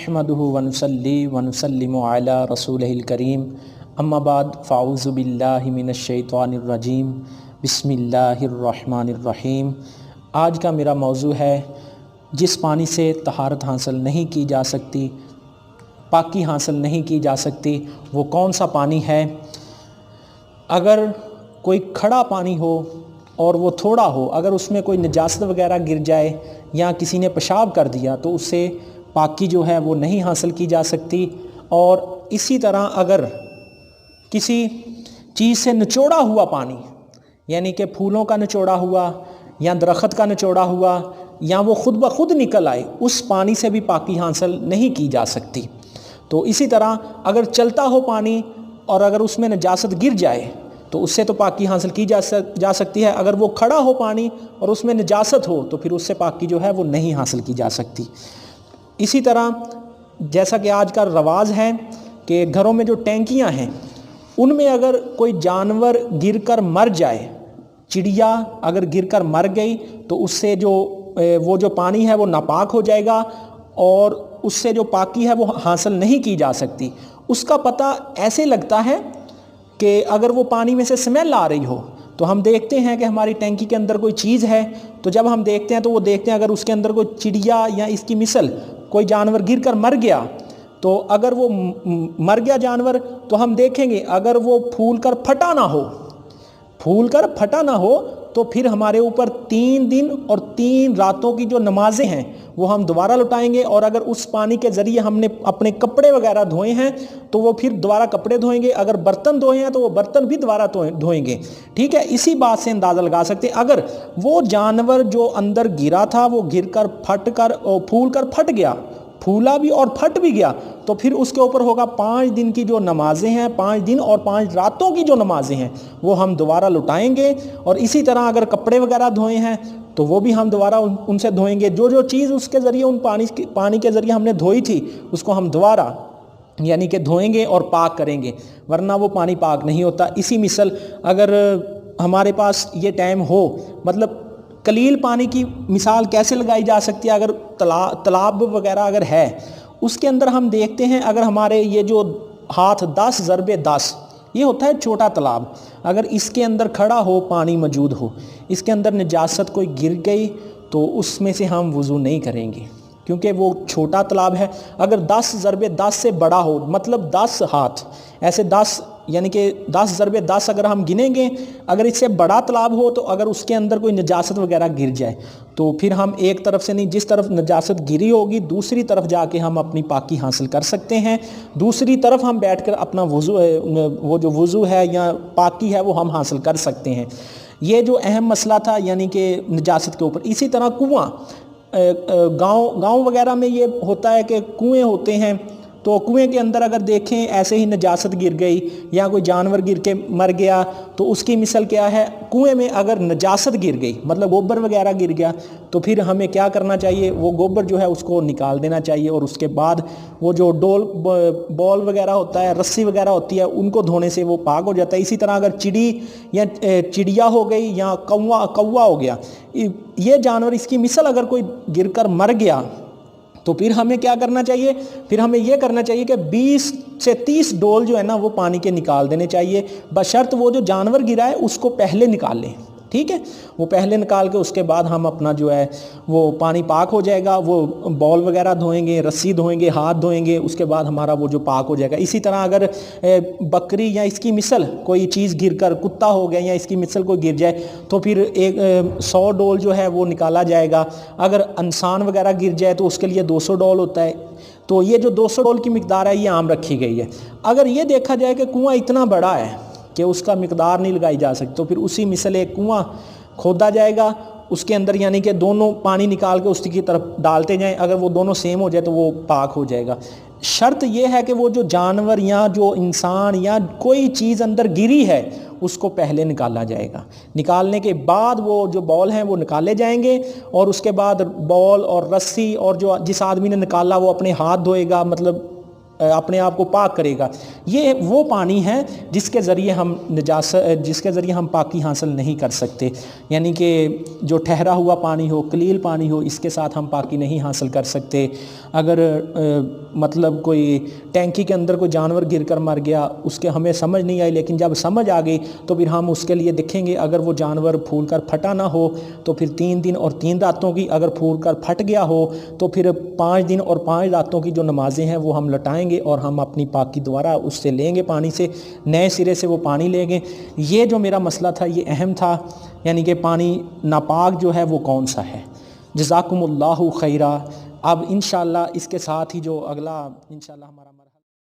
نحمده ونصلی ونسلم علی رسولہ الکریم اما بعد فاعوذ باللہ من الشیطان الرجیم بسم اللہ الرحمن الرحیم۔ آج کا میرا موضوع ہے جس پانی سے طہارت حاصل نہیں کی جا سکتی، پاکی حاصل نہیں کی جا سکتی، وہ کون سا پانی ہے؟ اگر کوئی کھڑا پانی ہو اور وہ تھوڑا ہو، اگر اس میں کوئی نجاست وغیرہ گر جائے یا کسی نے پیشاب کر دیا تو اس سے پاکی جو ہے وہ نہیں حاصل کی جا سکتی۔ اور اسی طرح اگر کسی چیز سے نچوڑا ہوا پانی، یعنی کہ پھولوں کا نچوڑا ہوا یا درخت کا نچوڑا ہوا یا وہ خود بخود نکل آئے، اس پانی سے بھی پاکی حاصل نہیں کی جا سکتی۔ تو اسی طرح اگر چلتا ہو پانی اور اگر اس میں نجاست گر جائے تو اس سے تو پاکی حاصل کی جا سکتی ہے، اگر وہ کھڑا ہو پانی اور اس میں نجاست ہو تو پھر اس سے پاکی جو ہے وہ نہیں حاصل کی جا سکتی۔ اسی طرح جیسا کہ آج کا رواج ہے کہ گھروں میں جو ٹینکیاں ہیں ان میں اگر کوئی جانور گر کر مر جائے، چڑیا اگر گر کر مر گئی تو اس سے وہ جو پانی ہے وہ ناپاک ہو جائے گا اور اس سے جو پاکی ہے وہ حاصل نہیں کی جا سکتی۔ اس کا پتہ ایسے لگتا ہے کہ اگر وہ پانی میں سے سمیل آ رہی ہو تو ہم دیکھتے ہیں کہ ہماری ٹینکی کے اندر کوئی چیز ہے، تو جب ہم دیکھتے ہیں تو وہ دیکھتے ہیں اگر اس کے اندر کوئی چڑیا یا اس کی مثل کوئی جانور گر کر مر گیا، تو اگر وہ مر گیا جانور تو ہم دیکھیں گے اگر وہ پھول کر پھٹا نہ ہو تو پھر ہمارے اوپر 3 دن اور 3 راتوں کی جو نمازیں ہیں وہ ہم دوبارہ لوٹائیں گے، اور اگر اس پانی کے ذریعے ہم نے اپنے کپڑے وغیرہ دھوئے ہیں تو وہ پھر دوبارہ کپڑے دھوئیں گے، اگر برتن دھوئے ہیں تو وہ برتن بھی دوبارہ دھوئیں گے۔ ٹھیک ہے، اسی بات سے اندازہ لگا سکتے ہیں اگر وہ جانور جو اندر گرا تھا وہ گر کر پھول کر پھٹ گیا، پھولا بھی اور پھٹ بھی گیا، تو پھر اس کے اوپر ہوگا 5 دن کی جو نمازیں ہیں، 5 دن اور 5 راتوں کی جو نمازیں ہیں وہ ہم دوبارہ لوٹائیں گے۔ اور اسی طرح اگر کپڑے وغیرہ دھوئے ہیں تو وہ بھی ہم دوبارہ ان سے دھوئیں گے، جو چیز اس کے ذریعے ان پانی کے ذریعے ہم نے دھوئی تھی اس کو ہم دوبارہ یعنی کہ دھوئیں گے اور پاک کریں گے، ورنہ وہ پانی پاک نہیں ہوتا۔ اسی مثل اگر ہمارے پاس یہ ٹائم ہو، مطلب قلیل پانی کی مثال کیسے لگائی جا سکتی ہے؟ اگر تالاب وغیرہ اگر ہے اس کے اندر ہم دیکھتے ہیں اگر ہمارے یہ جو ہاتھ 10 ضرب 10 یہ ہوتا ہے چھوٹا تالاب، اگر اس کے اندر کھڑا ہو پانی موجود ہو، اس کے اندر نجاست کوئی گر گئی تو اس میں سے ہم وضو نہیں کریں گے کیونکہ وہ چھوٹا تالاب ہے۔ اگر 10 ضرب 10 سے بڑا ہو، مطلب 10 ہاتھ ایسے 10 یعنی کہ 10 ضرب 10 اگر ہم گنیں گے، اگر اس سے بڑا تالاب ہو تو اگر اس کے اندر کوئی نجاست وغیرہ گر جائے تو پھر ہم ایک طرف سے نہیں، جس طرف نجاست گری ہوگی دوسری طرف جا کے ہم اپنی پاکی حاصل کر سکتے ہیں، دوسری طرف ہم بیٹھ کر اپنا وہ جو وضو ہے یا پاکی ہے وہ ہم حاصل کر سکتے ہیں۔ یہ جو اہم مسئلہ تھا یعنی کہ نجاست کے اوپر۔ اسی طرح کنواں، گاؤں وغیرہ میں یہ ہوتا ہے کہ کنویں ہوتے ہیں، تو کنویں کے اندر اگر دیکھیں ایسے ہی نجاست گر گئی یا کوئی جانور گر کے مر گیا تو اس کی مثال کیا ہے؟ کنویں میں اگر نجاست گر گئی مطلب گوبر وغیرہ گر گیا تو پھر ہمیں کیا کرنا چاہیے؟ وہ گوبر جو ہے اس کو نکال دینا چاہیے، اور اس کے بعد وہ جو بال وغیرہ ہوتا ہے، رسی وغیرہ ہوتی ہے، ان کو دھونے سے وہ پاک ہو جاتا ہے۔ اسی طرح اگر چڑی یا چڑیا ہو گئی یا کوا ہو گیا، یہ جانور اس کی مثال اگر کوئی گر کر مر گیا تو پھر ہمیں کیا کرنا چاہیے؟ پھر ہمیں یہ کرنا چاہیے کہ 20 سے 30 ڈول جو ہے نا وہ پانی کے نکال دینے چاہیے، بشرط وہ جو جانور گرا ہے اس کو پہلے نکال لیں۔ ٹھیک ہے، وہ پہلے نکال کے اس کے بعد ہم اپنا جو ہے وہ پانی پاک ہو جائے گا، وہ بال وغیرہ دھوئیں گے، رسی دھوئیں گے، ہاتھ دھوئیں گے، اس کے بعد ہمارا وہ جو پاک ہو جائے گا۔ اسی طرح اگر بکری یا اس کی مثل کوئی چیز گر کر کتا ہو گیا یا اس کی مثل کوئی گر جائے تو پھر 100 ڈول جو ہے وہ نکالا جائے گا۔ اگر انسان وغیرہ گر جائے تو اس کے لیے 200 ڈول ہوتا ہے۔ تو یہ جو 200 ڈول کی مقدار ہے یہ عام رکھی گئی ہے۔ اگر یہ دیکھا جائے کہ کنواں اتنا بڑا ہے کہ اس کا مقدار نہیں لگائی جا سکتی تو پھر اسی مثل ایک کنواں کھودا جائے گا، اس کے اندر یعنی کہ دونوں پانی نکال کے اس کی طرف ڈالتے جائیں، اگر وہ دونوں سیم ہو جائے تو وہ پاک ہو جائے گا۔ شرط یہ ہے کہ وہ جو جانور یا جو انسان یا کوئی چیز اندر گری ہے اس کو پہلے نکالا جائے گا، نکالنے کے بعد وہ جو بال ہیں وہ نکالے جائیں گے، اور اس کے بعد بال اور رسی اور جو جس آدمی نے نکالا وہ اپنے ہاتھ دھوئے گا، مطلب اپنے آپ کو پاک کرے گا۔ یہ وہ پانی ہے جس کے ذریعے ہم پاکی حاصل نہیں کر سکتے، یعنی کہ جو ٹھہرا ہوا پانی ہو، قلیل پانی ہو، اس کے ساتھ ہم پاکی نہیں حاصل کر سکتے۔ اگر مطلب کوئی ٹینکی کے اندر کوئی جانور گر کر مر گیا، اس کے ہمیں سمجھ نہیں آئی، لیکن جب سمجھ آ گئی تو پھر ہم اس کے لیے دیکھیں گے اگر وہ جانور پھول کر پھٹا نہ ہو تو پھر 3 دن اور 3 راتوں کی، اگر پھول کر پھٹ گیا ہو تو پھر 5 دن اور 5 راتوں کی جو نمازیں ہیں وہ ہم لٹائیں گے اور ہم اپنی پاکی دوبارہ اس سے لیں گے، پانی سے نئے سرے سے وہ پانی لیں گے۔ یہ جو میرا مسئلہ تھا یہ اہم تھا، یعنی کہ پانی ناپاک جو ہے وہ کون سا ہے۔ جزاکم اللہ خیرہ۔ اب انشاءاللہ اس کے ساتھ ہی جو اگلا انشاءاللہ ہمارا